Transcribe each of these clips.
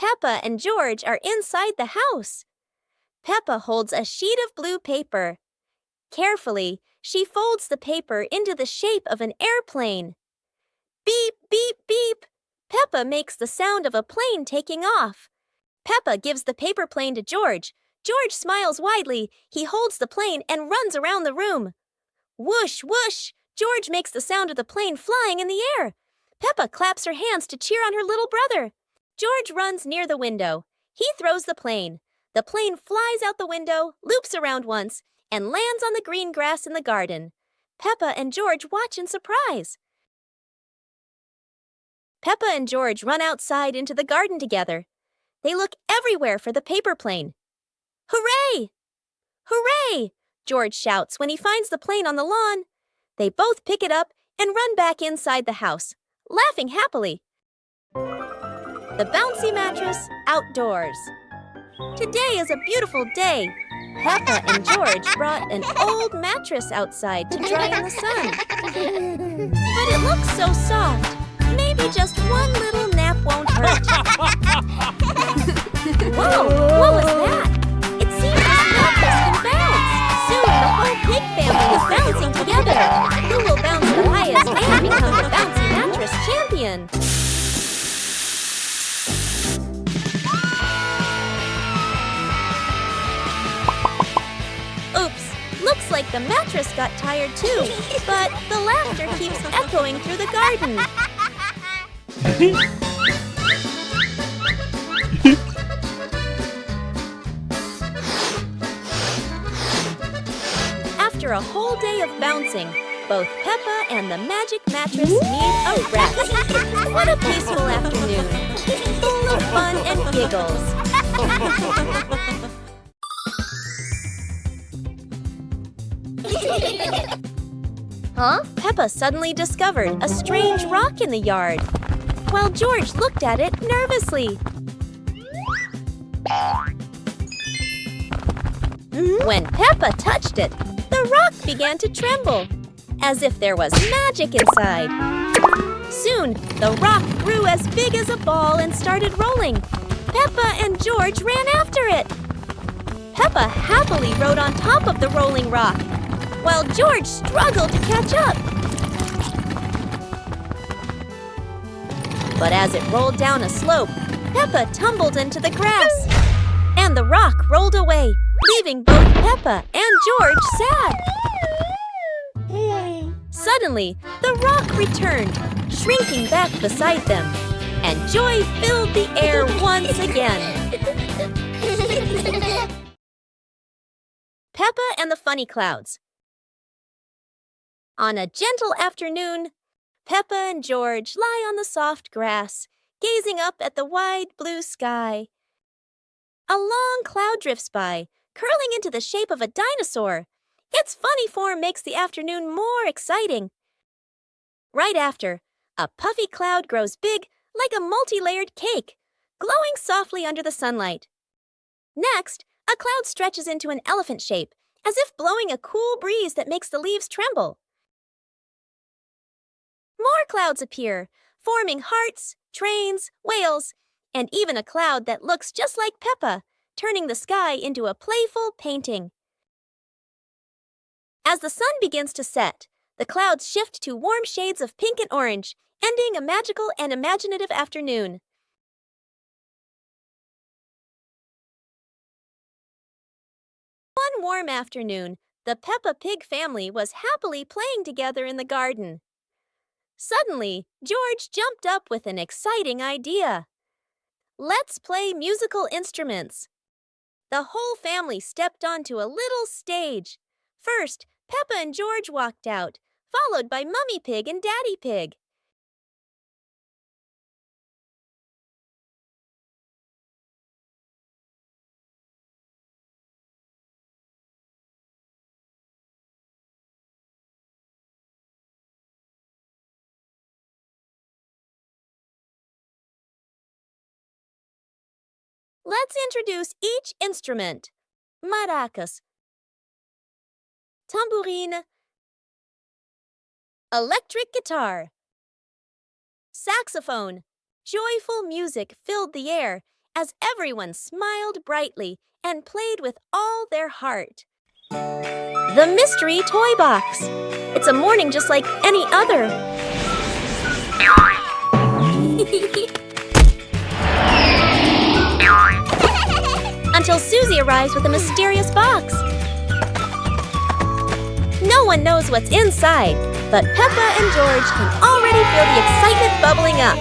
Peppa and George are inside the house. Peppa holds a sheet of blue paper. Carefully, she folds the paper into the shape of an airplane. Beep, beep, beep! Peppa makes the sound of a plane taking off. Peppa gives the paper plane to George. George smiles widely. He holds the plane and runs around the room. Whoosh, whoosh! George makes the sound of the plane flying in the air. Peppa claps her hands to cheer on her little brother. George runs near the window. He throws the plane. The plane flies out the window, loops around once, and lands on the green grass in the garden. Peppa and George watch in surprise. Peppa and George run outside into the garden together. They look everywhere for the paper plane. Hooray! Hooray! George shouts when he finds the plane on the lawn. They both pick it up and run back inside the house, laughing happily. The bouncy mattress outdoors. Today is a beautiful day. Peppa and George brought an old mattress outside to dry in the sun. But it looks so soft. Maybe just one little nap won't hurt. Whoa! What was that? It seems this mattress can bounce. Soon the whole pig family is bouncing together. Who will bounce the highest and become the bouncy mattress champion? Oops! Looks like the mattress got tired too. But the laughter keeps echoing through the garden. After a whole day of bouncing, both Peppa and the magic mattress need a rest. What a peaceful afternoon, full of fun and giggles. Huh? Peppa suddenly discovered a strange rock in the yard, while George looked at it nervously. When Peppa touched it, the rock began to tremble, as if there was magic inside. Soon, the rock grew as big as a ball and started rolling. Peppa and George ran after it. Peppa happily rode on top of the rolling rock, while George struggled to catch up. But as it rolled down a slope, Peppa tumbled into the grass, and the rock rolled away, leaving both Peppa and George sad. Suddenly, the rock returned, shrinking back beside them, and joy filled the air once again. Peppa and the Funny Clouds. On a gentle afternoon, Peppa and George lie on the soft grass, gazing up at the wide blue sky. A long cloud drifts by, curling into the shape of a dinosaur. Its funny form makes the afternoon more exciting. Right after, a puffy cloud grows big like a multi-layered cake, glowing softly under the sunlight. Next, a cloud stretches into an elephant shape, as if blowing a cool breeze that makes the leaves tremble. More clouds appear, forming hearts, trains, whales, and even a cloud that looks just like Peppa, turning the sky into a playful painting. As the sun begins to set, the clouds shift to warm shades of pink and orange, ending a magical and imaginative afternoon. One warm afternoon, the Peppa Pig family was happily playing together in the garden. Suddenly, George jumped up with an exciting idea. Let's play musical instruments. The whole family stepped onto a little stage. First, Peppa and George walked out, followed by Mummy Pig and Daddy Pig. Let's introduce each instrument. Maracas, tambourine, electric guitar, saxophone. Joyful music filled the air, as everyone smiled brightly and played with all their heart. The Mystery Toy Box. It's a morning just like any other. Until Susie arrives with a mysterious box. No one knows what's inside, but Peppa and George can already feel the excitement bubbling up.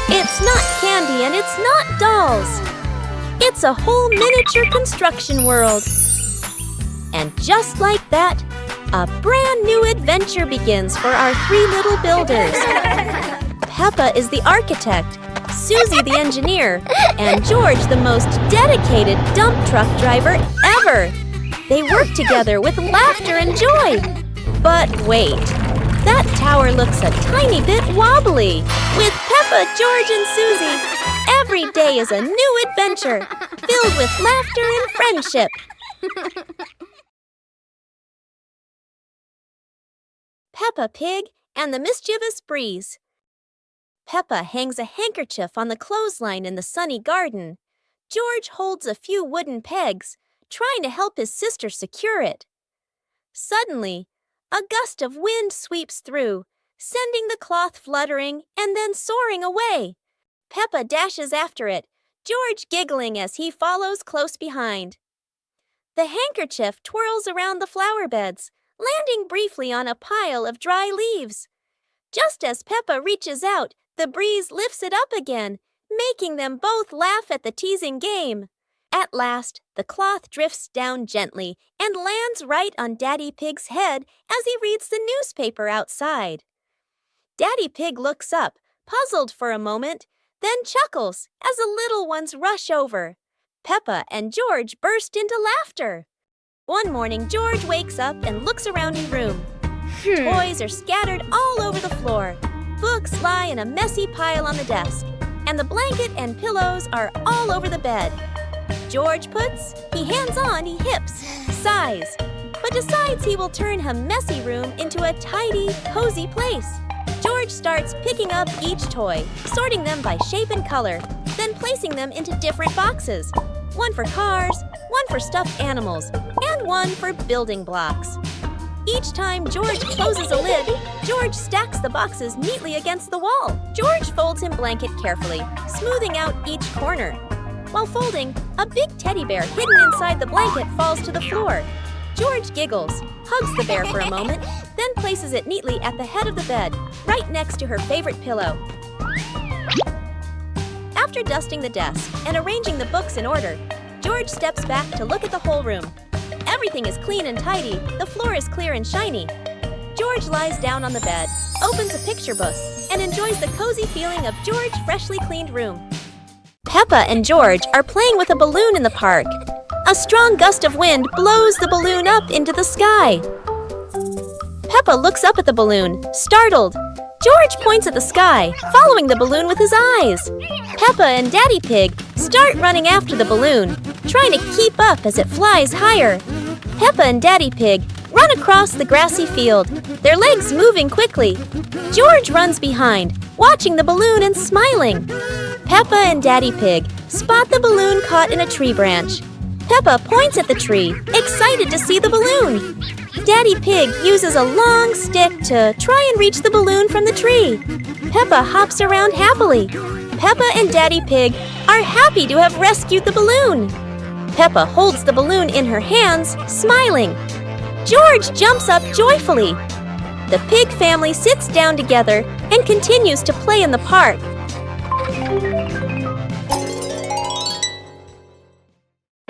It's not candy and it's not dolls. It's a whole miniature construction world. And just like that, a brand new adventure begins for our three little builders. Peppa is the architect, Susie the engineer, and George the most dedicated dump truck driver ever. They work together with laughter and joy. But wait, that tower looks a tiny bit wobbly. With Peppa, George, and Susie, every day is a new adventure filled with laughter and friendship. Peppa Pig and the Mischievous Breeze. Peppa hangs a handkerchief on the clothesline in the sunny garden. George holds a few wooden pegs, trying to help his sister secure it. Suddenly, a gust of wind sweeps through, sending the cloth fluttering and then soaring away. Peppa dashes after it, George giggling as he follows close behind. The handkerchief twirls around the flower beds, landing briefly on a pile of dry leaves. Just as Peppa reaches out, the breeze lifts it up again, making them both laugh at the teasing game. At last, the cloth drifts down gently and lands right on Daddy Pig's head as he reads the newspaper outside. Daddy Pig looks up, puzzled for a moment, then chuckles as the little ones rush over. Peppa and George burst into laughter. One morning, George wakes up and looks around his room. Toys are scattered all over the floor. Books lie in a messy pile on the desk, and the blanket and pillows are all over the bed. George puts, he hands on, he hips, sighs, but decides he will turn a messy room into a tidy, cozy place. George starts picking up each toy, sorting them by shape and color, then placing them into different boxes. One for cars, one for stuffed animals, and one for building blocks. Each time George closes a lid, George stacks the boxes neatly against the wall. George folds his blanket carefully, smoothing out each corner. While folding, a big teddy bear hidden inside the blanket falls to the floor. George giggles, hugs the bear for a moment, then places it neatly at the head of the bed, right next to her favorite pillow. After dusting the desk and arranging the books in order, George steps back to look at the whole room. Everything is clean and tidy, the floor is clear and shiny. George lies down on the bed, opens a picture book, and enjoys the cozy feeling of George's freshly cleaned room. Peppa and George are playing with a balloon in the park. A strong gust of wind blows the balloon up into the sky. Peppa looks up at the balloon, startled. George points at the sky, following the balloon with his eyes. Peppa and Daddy Pig start running after the balloon, trying to keep up as it flies higher. Peppa and Daddy Pig run across the grassy field, their legs moving quickly. George runs behind, watching the balloon and smiling. Peppa and Daddy Pig spot the balloon caught in a tree branch. Peppa points at the tree, excited to see the balloon. Daddy Pig uses a long stick to try and reach the balloon from the tree. Peppa hops around happily. Peppa and Daddy Pig are happy to have rescued the balloon. Peppa holds the balloon in her hands, smiling. George jumps up joyfully. The pig family sits down together and continues to play in the park.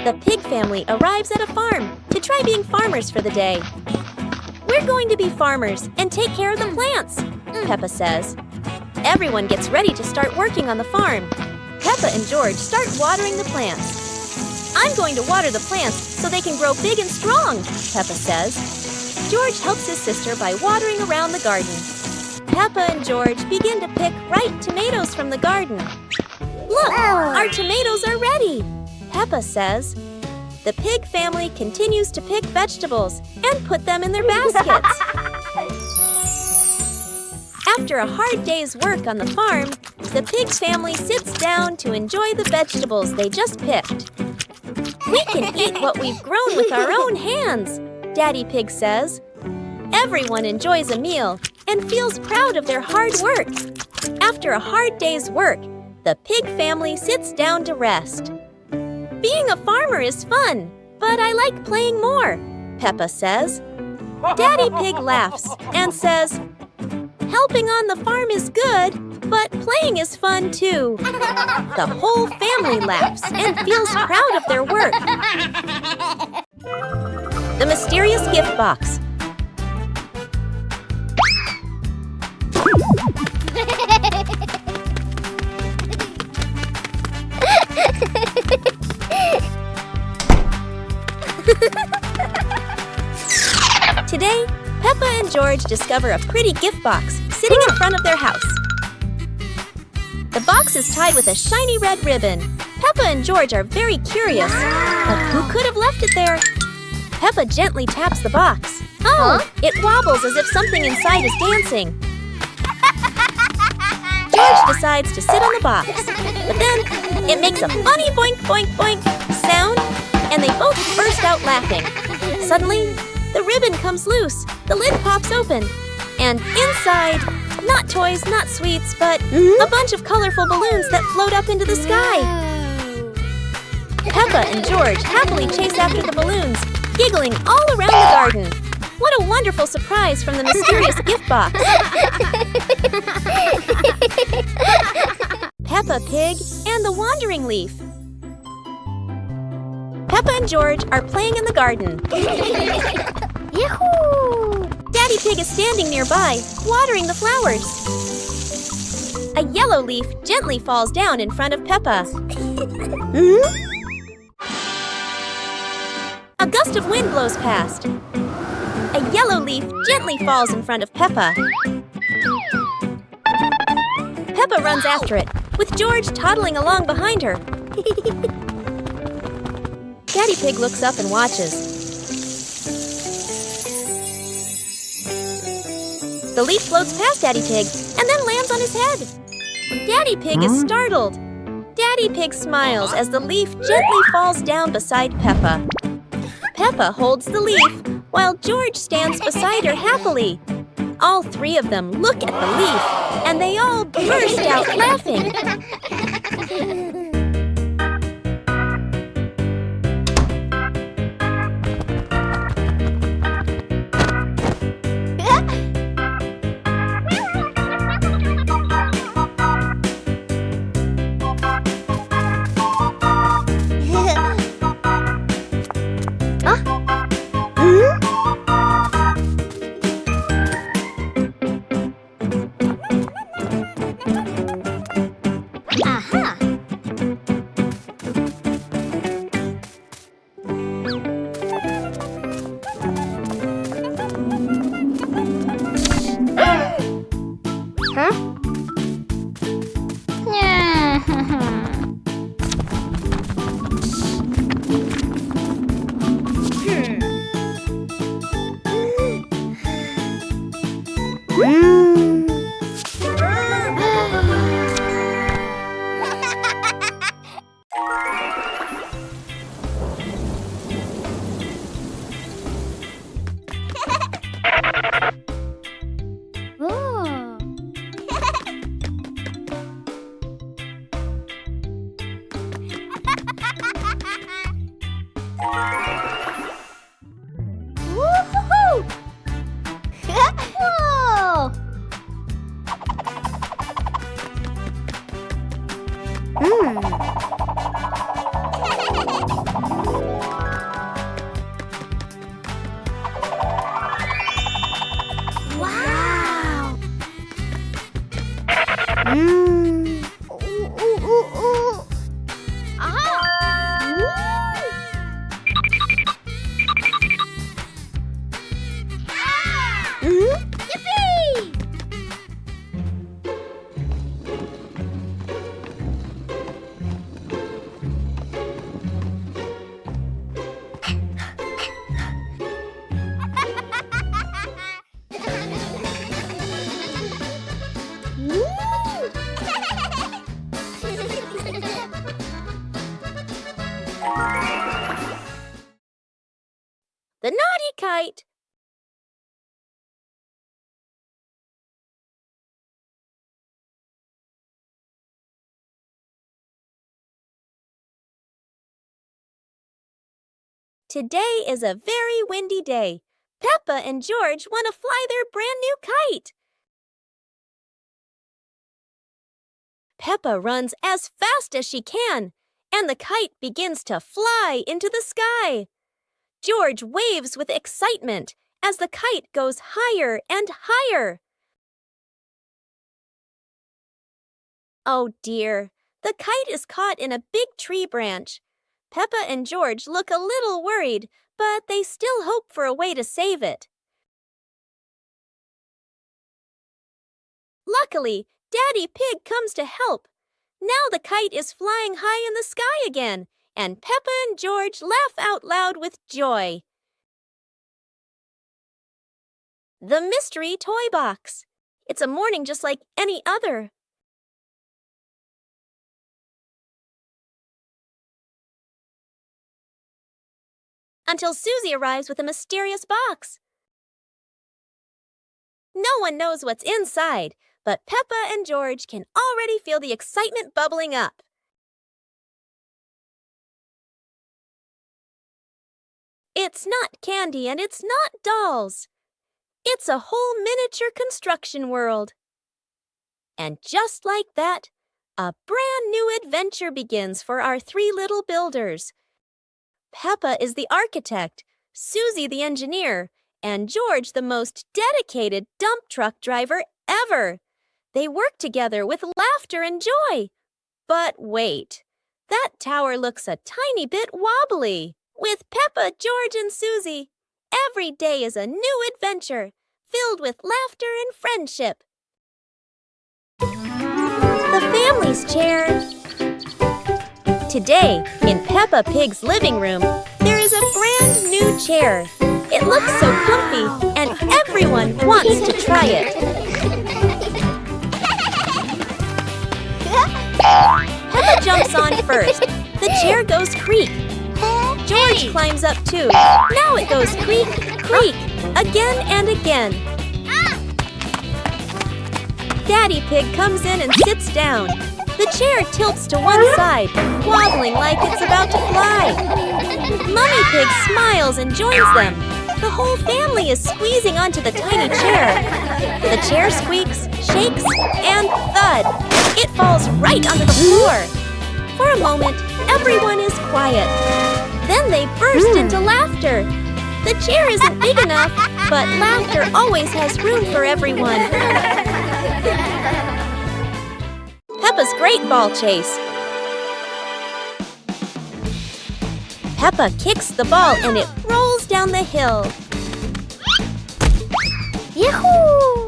The pig family arrives at a farm to try being farmers for the day. We're going to be farmers and take care of the plants, Peppa says. Everyone gets ready to start working on the farm. Peppa and George start watering the plants. I'm going to water the plants so they can grow big and strong, Peppa says. George helps his sister by watering around the garden. Peppa and George begin to pick ripe tomatoes from the garden. Look, our tomatoes are ready, Peppa says. The pig family continues to pick vegetables and put them in their baskets. After a hard day's work on the farm, the pig family sits down to enjoy the vegetables they just picked. "We can eat what we've grown with our own hands," Daddy Pig says. Everyone enjoys a meal and feels proud of their hard work. After a hard day's work, the pig family sits down to rest. "Being a farmer is fun, but I like playing more," Peppa says. Daddy Pig laughs and says, "Helping on the farm is good, but playing is fun too." The whole family laughs and feels proud of their work. The mysterious gift box. Today, Peppa and George discover a pretty gift box sitting in front of their house. The box is tied with a shiny red ribbon. Peppa and George are very curious. But who could have left it there? Peppa gently taps the box. Oh, it wobbles as if something inside is dancing. George decides to sit on the box. But then, it makes a funny boink, boink, boink sound, and they both burst out laughing. Suddenly, the ribbon comes loose, the lid pops open, and inside, not toys, not sweets, but a bunch of colorful balloons that float up into the sky. Peppa and George happily chase after the balloons, giggling all around the garden. What a wonderful surprise from the mysterious gift box. Peppa Pig and the Wandering Leaf. Peppa and George are playing in the garden. Yahoo! Daddy Pig is standing nearby, watering the flowers. A yellow leaf gently falls down in front of Peppa. A gust of wind blows past. A yellow leaf gently falls in front of Peppa. Peppa runs after it, with George toddling along behind her. Daddy Pig looks up and watches. The leaf floats past Daddy Pig and then lands on his head. Daddy Pig is startled. Daddy Pig smiles as the leaf gently falls down beside Peppa. Peppa holds the leaf while George stands beside her happily. All three of them look at the leaf and they all burst out laughing. kite. Today is a very windy day. Peppa and George want to fly their brand new kite. Peppa runs as fast as she can, and the kite begins to fly into the sky. George waves with excitement as the kite goes higher and higher. Oh dear, the kite is caught in a big tree branch. Peppa and George look a little worried, but they still hope for a way to save it. Luckily, Daddy Pig comes to help. Now the kite is flying high in the sky again, and Peppa and George laugh out loud with joy. The Mystery Toy Box. It's a morning just like any other. Until Susie arrives with a mysterious box. No one knows what's inside, but Peppa and George can already feel the excitement bubbling up. It's not candy and it's not dolls. It's a whole miniature construction world. And just like that, a brand new adventure begins for our three little builders. Peppa is the architect, Susie the engineer, and George the most dedicated dump truck driver ever. They work together with laughter and joy. But wait, that tower looks a tiny bit wobbly. With Peppa, George, and Susie, every day is a new adventure, filled with laughter and friendship. The family's chair. Today, in Peppa Pig's living room, there is a brand new chair. It looks so comfy, and everyone wants to try it. Peppa jumps on first. The chair goes creak. George climbs up too. Now it goes creak, creak, again and again. Daddy Pig comes in and sits down. The chair tilts to one side, wobbling like it's about to fly. Mummy Pig smiles and joins them. The whole family is squeezing onto the tiny chair. The chair squeaks, shakes, and thud. It falls right onto the floor. For a moment, everyone is quiet. Then they burst into laughter. The chair isn't big enough, but laughter always has room for everyone. Peppa's Great Ball Chase. Peppa kicks the ball and it rolls down the hill. Yahoo!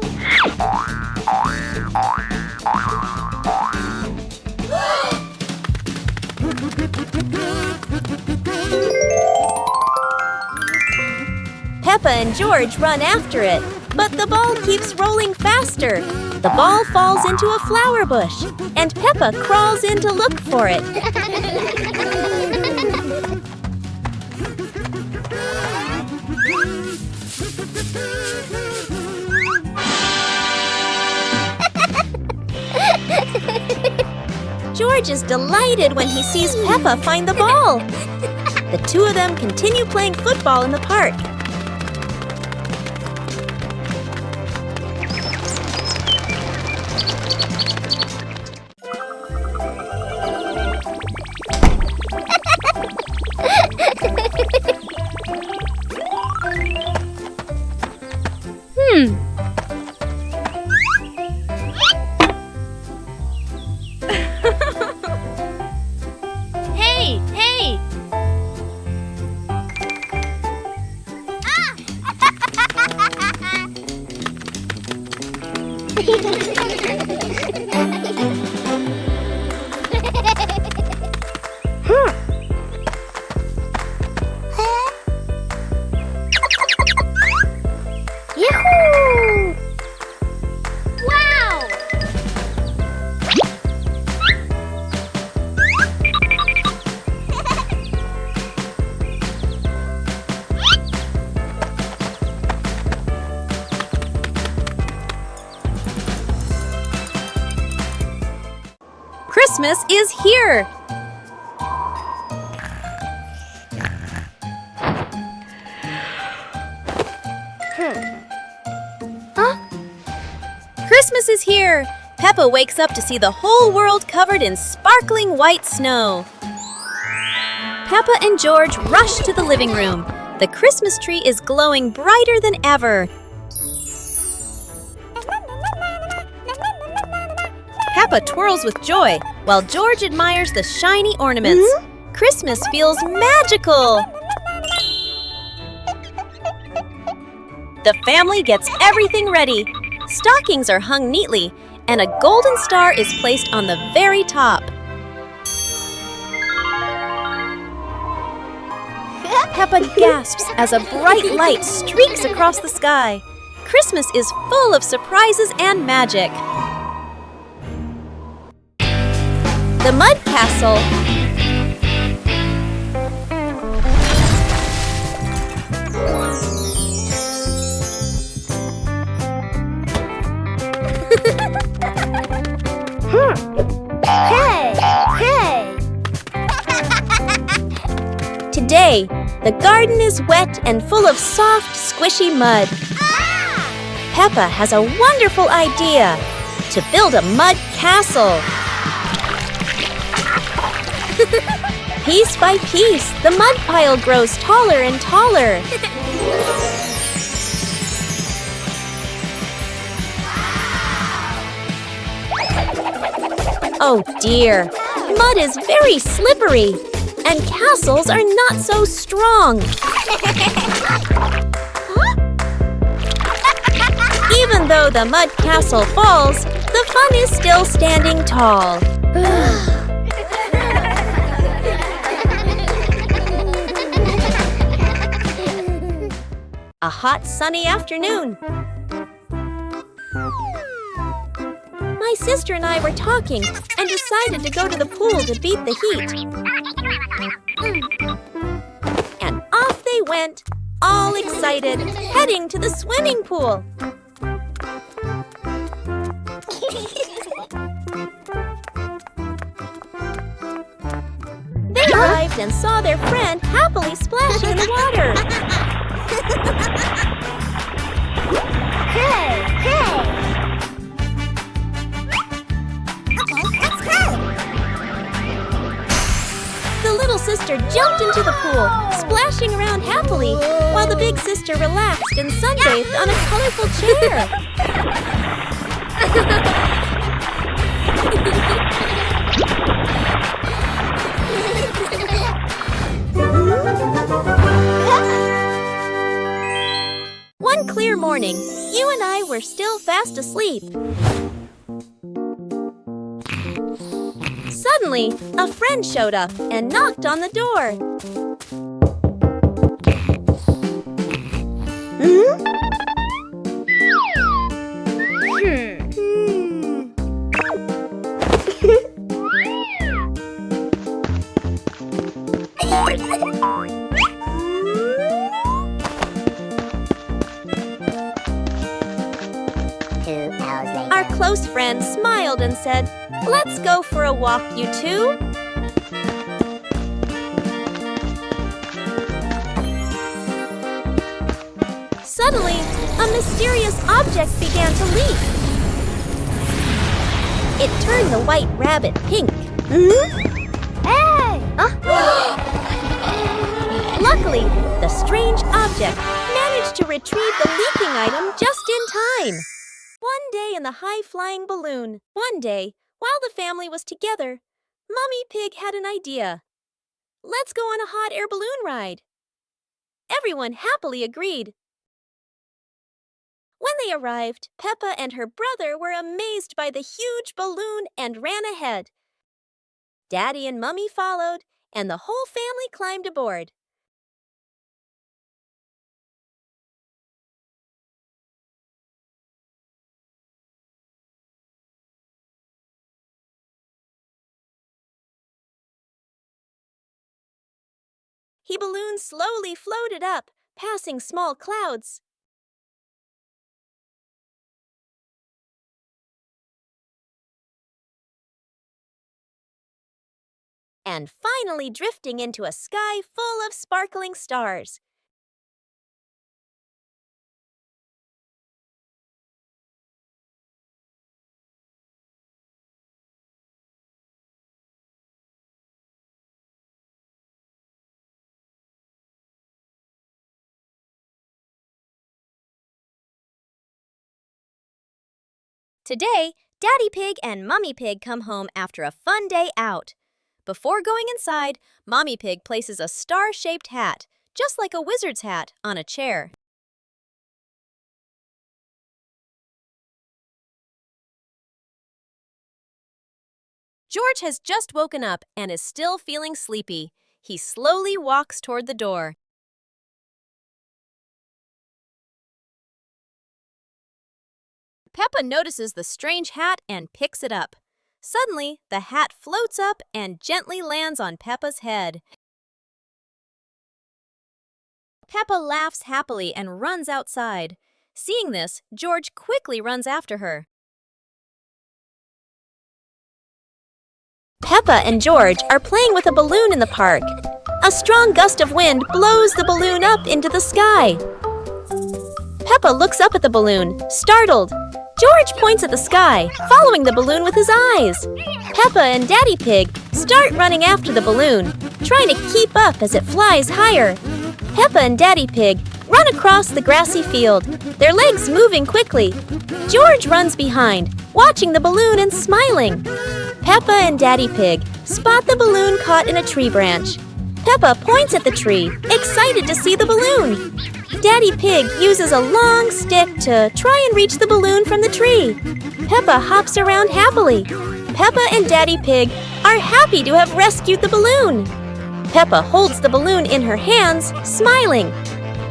Peppa and George run after it, but the ball keeps rolling faster. The ball falls into a flower bush, and Peppa crawls in to look for it. George is delighted when he sees Peppa find the ball. The two of them continue playing football in the park. Christmas is here! Christmas is here! Peppa wakes up to see the whole world covered in sparkling white snow. Peppa and George rush to the living room. The Christmas tree is glowing brighter than ever. Peppa twirls with joy, while George admires the shiny ornaments. Christmas feels magical! The family gets everything ready. Stockings are hung neatly, and a golden star is placed on the very top. Peppa gasps as a bright light streaks across the sky. Christmas is full of surprises and magic. The Mud Castle. Today, the garden is wet and full of soft, squishy mud. Peppa has a wonderful idea to build a mud castle. Piece by piece, the mud pile grows taller and taller. Oh dear, mud is very slippery, and castles are not so strong. Even though the mud castle falls, the fun is still standing tall. A hot, sunny afternoon. My sister and I were talking and decided to go to the pool to beat the heat. And off they went, all excited, heading to the swimming pool. They arrived and saw their friend happily splashing in the water. Hey! The little sister jumped into the pool, splashing around happily, while the big sister relaxed and sunbathed on a colorful chair. One clear morning, you and I were still fast asleep. Suddenly, a friend showed up and knocked on the door. Our close friend smiled and said, "Let's go for a walk, you two." Suddenly, a mysterious object began to leak. It turned the white rabbit pink. Hey! Luckily, the strange object managed to retrieve the leaking item just in time. One day in the high-flying balloon. One day, while the family was together, Mummy Pig had an idea. Let's go on a hot air balloon ride. Everyone happily agreed. When they arrived, Peppa and her brother were amazed by the huge balloon and ran ahead. Daddy and Mummy followed, and the whole family climbed aboard. The balloon slowly floated up, passing small clouds. and finally drifting into a sky full of sparkling stars. Today, Daddy Pig and Mummy Pig come home after a fun day out. Before going inside, Mommy Pig places a star-shaped hat, just like a wizard's hat, on a chair. George has just woken up and is still feeling sleepy. He slowly walks toward the door. Peppa notices the strange hat and picks it up. Suddenly, the hat floats up and gently lands on Peppa's head. Peppa laughs happily and runs outside. Seeing this, George quickly runs after her. Peppa and George are playing with a balloon in the park. A strong gust of wind blows the balloon up into the sky. Peppa looks up at the balloon, startled. George points at the sky, following the balloon with his eyes. Peppa and Daddy Pig start running after the balloon, trying to keep up as it flies higher. Peppa and Daddy Pig run across the grassy field, their legs moving quickly. George runs behind, watching the balloon and smiling. Peppa and Daddy Pig spot the balloon caught in a tree branch. Peppa points at the tree, excited to see the balloon. Daddy Pig uses a long stick to try and reach the balloon from the tree. Peppa hops around happily. Peppa and Daddy Pig are happy to have rescued the balloon. Peppa holds the balloon in her hands, smiling.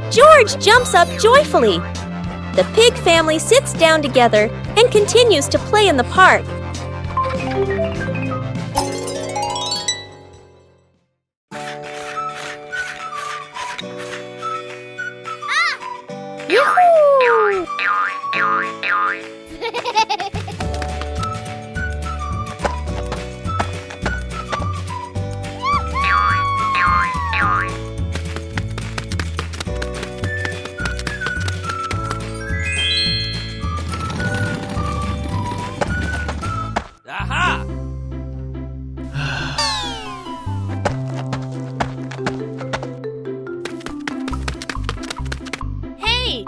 George jumps up joyfully. The pig family sits down together and continues to play in the park. Yoo-hoo! Aha! Hey!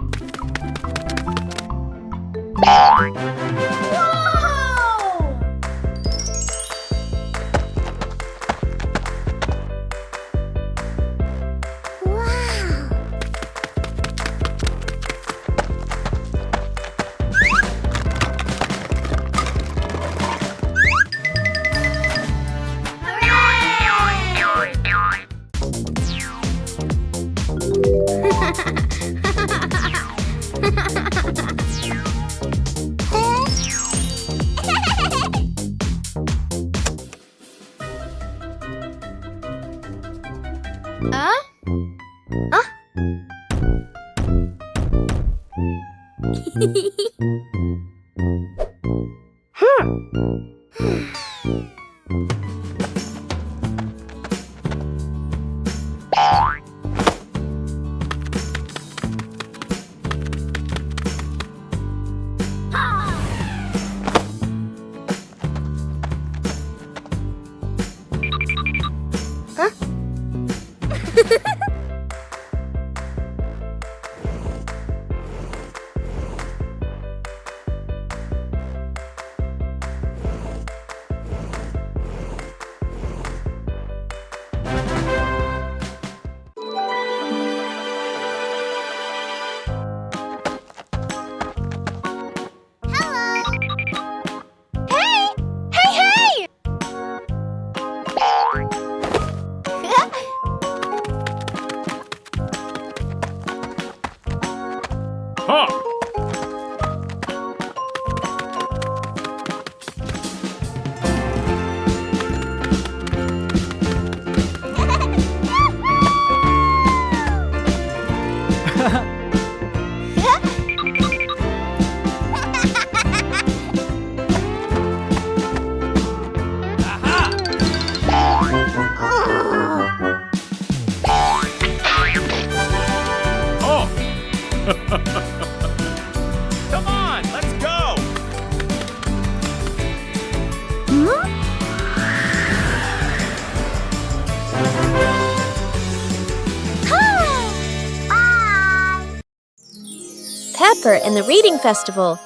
paper in the reading festival.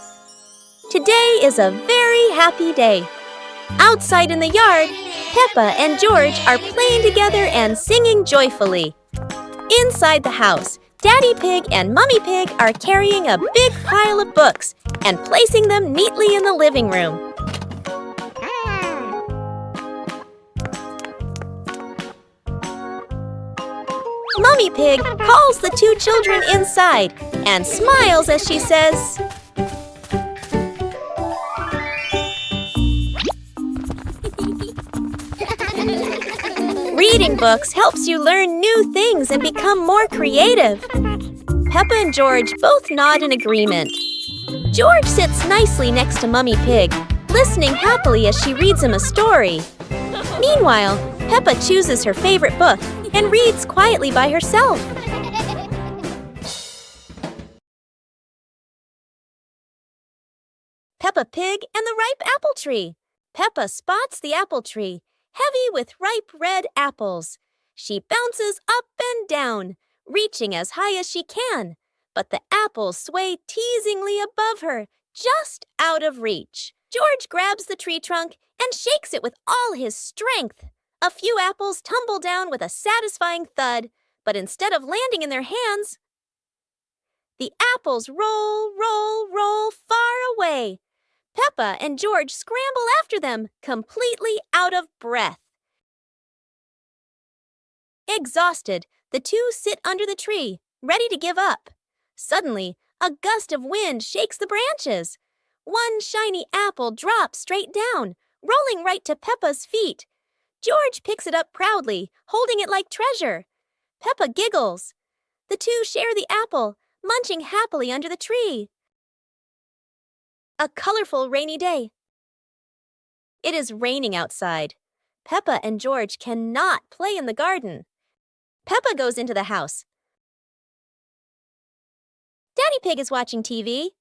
Today is a very happy day. Outside in the yard, Peppa and George are playing together and singing joyfully. Inside the house, Daddy Pig and Mummy Pig are carrying a big pile of books and placing them neatly in the living room. Mummy Pig calls the two children inside and smiles as she says, "Reading books helps you learn new things and become more creative." Peppa and George both nod in agreement. George sits nicely next to Mummy Pig, listening happily as she reads him a story. Meanwhile, Peppa chooses her favorite book and reads quietly by herself. Peppa Pig and the ripe apple tree. Peppa spots the apple tree, heavy with ripe red apples. She bounces up and down, reaching as high as she can, but the apples sway teasingly above her, just out of reach. George grabs the tree trunk and shakes it with all his strength. A few apples tumble down with a satisfying thud, but instead of landing in their hands, the apples roll, roll, roll far away. Peppa and George scramble after them, completely out of breath. Exhausted, the two sit under the tree, ready to give up. Suddenly, a gust of wind shakes the branches. One shiny apple drops straight down, rolling right to Peppa's feet. George picks it up proudly, holding it like treasure. Peppa giggles. The two share the apple, munching happily under the tree. A colorful rainy day. It is raining outside. Peppa and George cannot play in the garden. Peppa goes into the house. Daddy Pig is watching TV.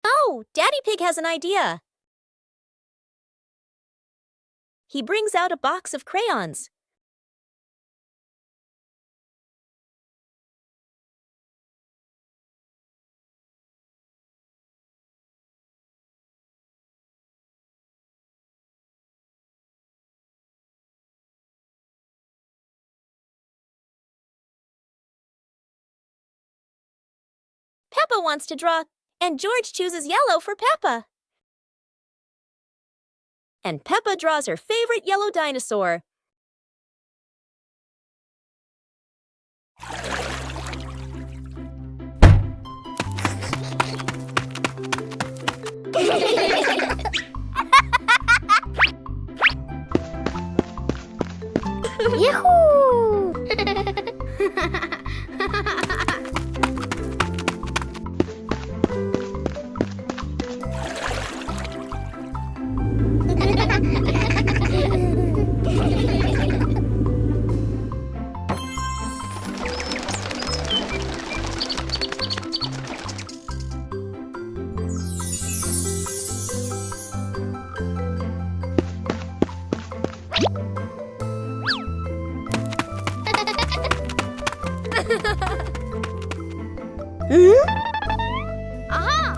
Oh, Daddy Pig has an idea. He brings out a box of crayons. Peppa wants to draw, and George chooses yellow for Peppa. And Peppa draws her favorite yellow dinosaur. Yahoo! Aha!